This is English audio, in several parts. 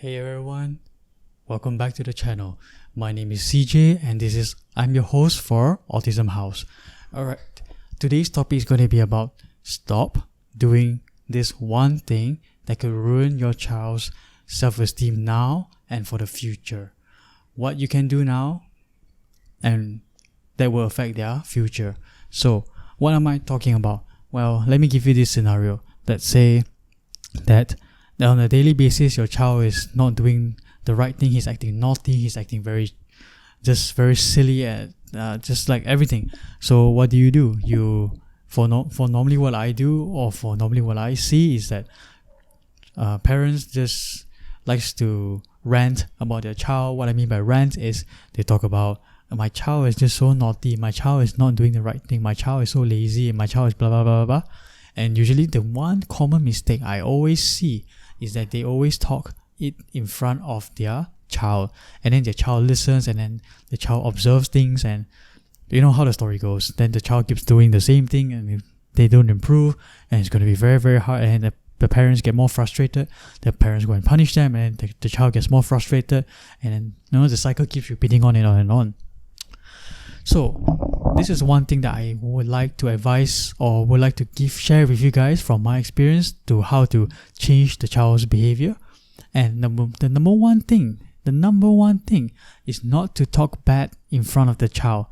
Hey everyone, welcome back to the channel. My name is CJ and I'm your host for Autism House. Alright, today's topic is going to be about stop doing this one thing that could ruin your child's self-esteem now and for the future. What you can do now and that will affect their future. So, what am I talking about? Well, let me give you this scenario. Let's say that on a daily basis your child is not doing the right thing. He's acting naughty, he's acting very silly at just like everything. So what do? For normally what I do, or for normally what I see, is that parents just likes to rant about their child. What I mean by rant is they talk about, my child is just so naughty, my child is not doing the right thing, my child is so lazy, my child is blah blah blah blah blah. And usually the one common mistake I always see is that they always talk it in front of their child, and then their child listens, and then the child observes things, and you know how the story goes. Then the child keeps doing the same thing and if they don't improve, and it's going to be very very hard, and the parents get more frustrated. The parents go and punish them, and the child gets more frustrated, and then the cycle keeps repeating on and on and on. So this is one thing that I would like to advise, or would like to share with you guys from my experience to how to change the child's behavior. And the number one thing is not to talk bad in front of the child.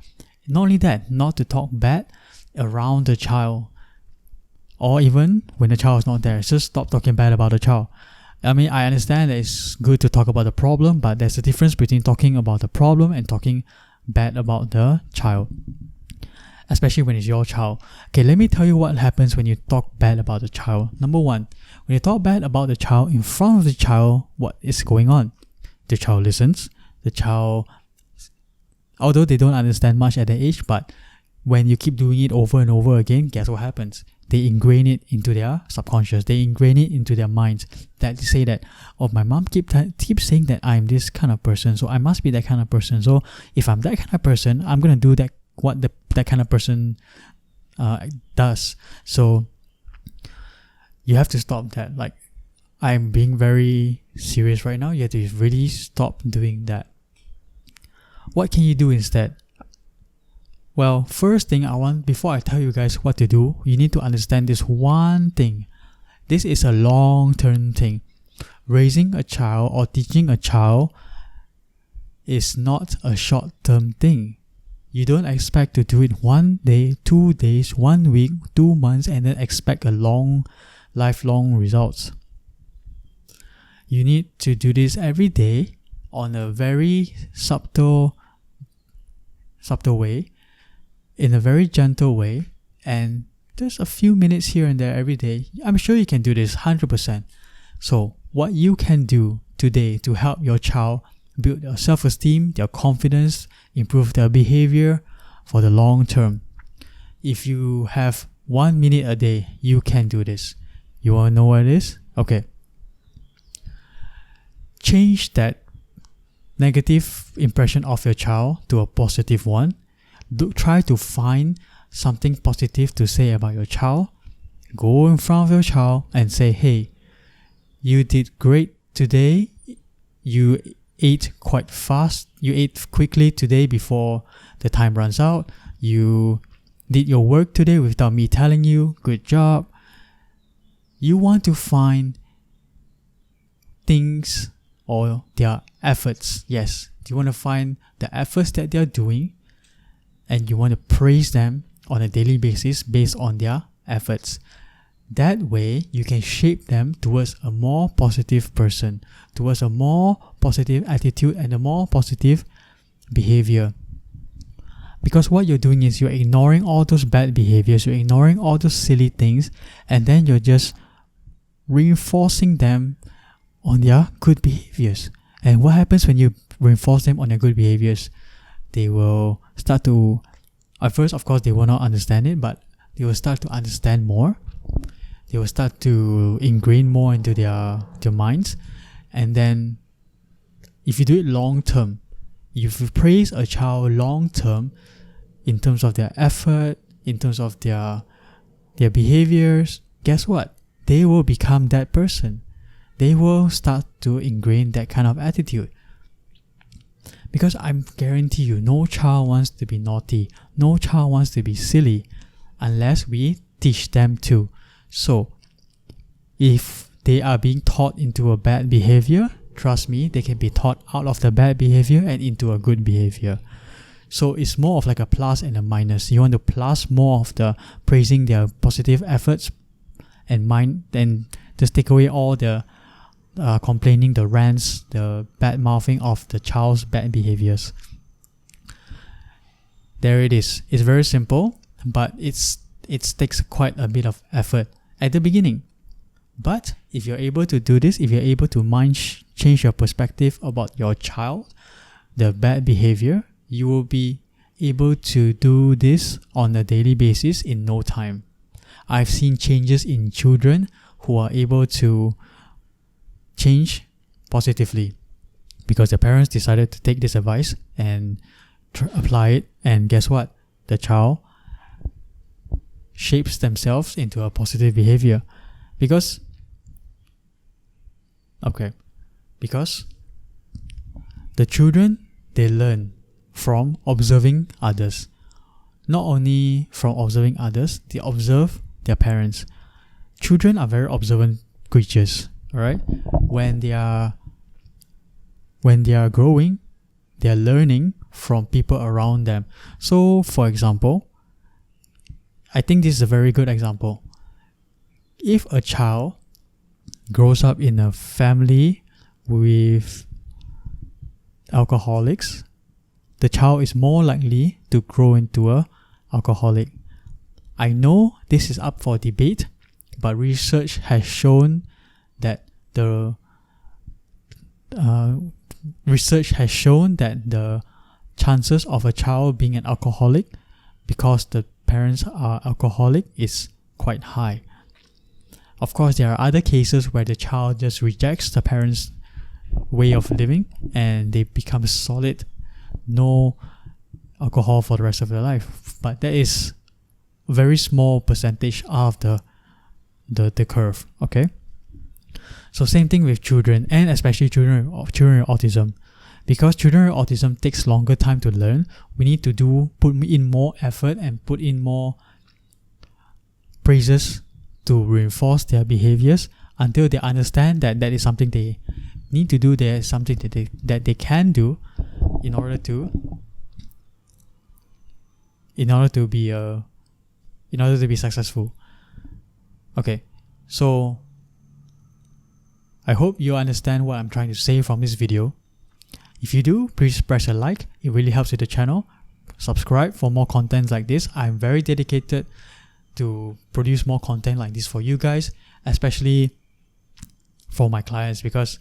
Not only that, not to talk bad around the child, or even when the child is not there. Just stop talking bad about the child. I mean, I understand that it's good to talk about the problem, but there's a difference between talking about the problem and talking bad about the child, especially when it's your child. Okay, let me tell you what happens when you talk bad about the child. Number one, when you talk bad about the child in front of the child, what is going on? The child listens. The child, although they don't understand much at their age, but when you keep doing it over and over again, guess what happens? They ingrain it into their subconscious. They ingrain it into their minds. That they say that, oh, my mom keeps saying that I'm this kind of person, so I must be that kind of person. So if I'm that kind of person, I'm gonna do that that kind of person does. So you have to stop that. Like, I'm being very serious right now. You have to really stop doing that. What can you do instead? Well, first thing before I tell you guys what to do, you need to understand this one thing. This is a long-term thing. Raising a child or teaching a child is not a short-term thing. You don't expect to do it 1 day, 2 days, 1 week, 2 months, and then expect a lifelong results. You need to do this every day on a very subtle way, in a very gentle way, and just a few minutes here and there every day. I'm sure you can do this 100%. So what you can do today to help your child build their self-esteem, their confidence, improve their behavior for the long term. If you have 1 minute a day, you can do this. You want to know what it is? Okay. Change that negative impression of your child to a positive one. Try to find something positive to say about your child. Go in front of your child and say, hey, you did great today. You ate quite fast. You ate quickly today before the time runs out. You did your work today without me telling you. Good job. You want to find things or their efforts. Yes, you want to find the efforts that they're doing, and you want to praise them on a daily basis based on their efforts. That way, you can shape them towards a more positive person, towards a more positive attitude and a more positive behavior. Because what you're doing is you're ignoring all those bad behaviors, you're ignoring all those silly things, and then you're just reinforcing them on their good behaviors. And what happens when you reinforce them on their good behaviors? They will start to, at first of course they will not understand it, but they will start to understand more. They will start to ingrain more into their minds. And then if you do it long term, if you praise a child long term in terms of their effort, in terms of their behaviors, guess what? They will become that person. they will start to ingrain that kind of attitude. Because I guarantee you, no child wants to be naughty, no child wants to be silly, unless we teach them to. So, if they are being taught into a bad behavior, trust me, they can be taught out of the bad behavior and into a good behavior. So it's more of like a plus and a minus. You want to plus more of the praising their positive efforts and just take away all the complaining, the rants, the bad mouthing of the child's bad behaviors. There it is. It's very simple, but it takes quite a bit of effort at the beginning. But if you're able to do this, if you're able to change your perspective about your child, the bad behavior, you will be able to do this on a daily basis in no time. I've seen changes in children who are able to change positively because their parents decided to take this advice and apply it, and guess what? The child shapes themselves into a positive behavior because the children, they learn from observing others. Not only from observing others, they observe their parents. Children are very observant creatures, alright? When they are growing, they are learning from people around them. So, for example, I think this is a very good example. If a child grows up in a family with alcoholics, the child is more likely to grow into an alcoholic. I know this is up for debate, but research has shown that the chances of a child being an alcoholic because the parents are alcoholic is quite high. Of course, there are other cases where the child just rejects the parents' way of living and they become solid, no alcohol for the rest of their life. But that is a very small percentage of the curve, okay? So same thing with children, and especially children with autism. Because children with autism takes longer time to learn, we need to put in more effort and put in more praises to reinforce their behaviors until they understand that that is something they need to do, there is something that they can do in order to be successful. Okay, so I hope you understand what I'm trying to say from this video. If you do, please press a like. It really helps with the channel. Subscribe for more content like this. I'm very dedicated to produce more content like this for you guys, especially for my clients, because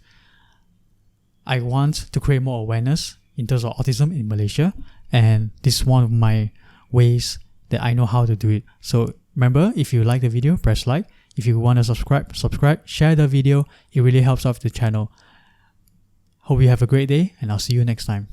I want to create more awareness in terms of autism in Malaysia, and this is one of my ways that I know how to do it. So remember, if you like the video, press like. If you want to subscribe, share the video. It really helps out the channel. Hope you have a great day, and I'll see you next time.